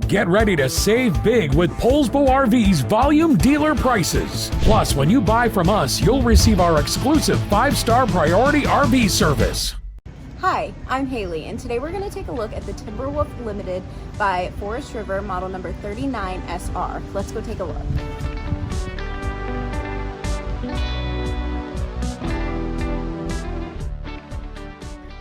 Get ready to save big with Poulsbo RV's volume dealer prices. Plus, when you buy from us, you'll receive our exclusive 5-star priority RV service. Hi, I'm Haley, and today we're going to take a look at the Timberwolf Limited by Forest River, model number 39SR. Let's go take a look.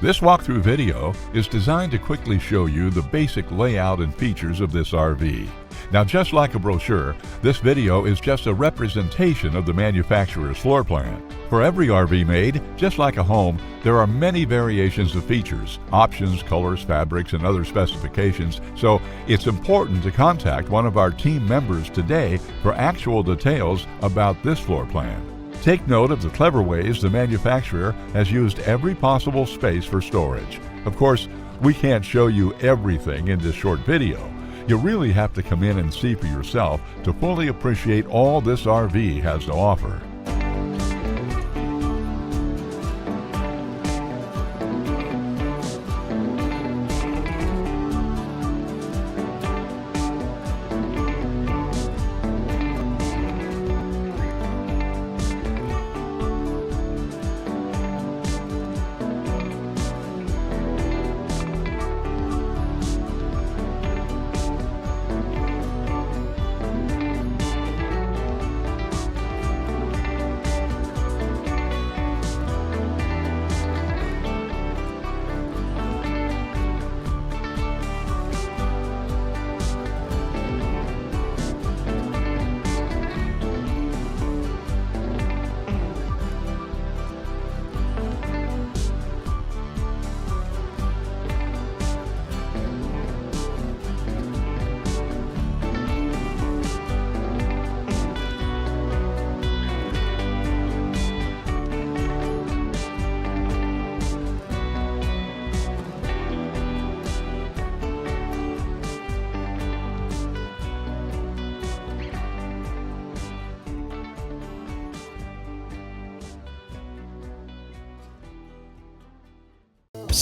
This walkthrough video is designed to quickly show you the basic layout and features of this RV. Now, just like a brochure, this video is just a representation of the manufacturer's floor plan. For every RV made, just like a home, there are many variations of features, options, colors, fabrics, and other specifications, so it's important to contact one of our team members today for actual details about this floor plan. Take note of the clever ways the manufacturer has used every possible space for storage. Of course, we can't show you everything in this short video. You really have to come in and see for yourself to fully appreciate all this RV has to offer.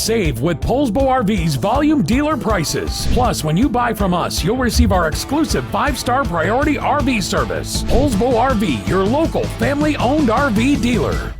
Save with Poulsbo RV's volume dealer prices. Plus, when you buy from us, you'll receive our exclusive 5-star priority RV service. Poulsbo RV, your local family-owned RV dealer.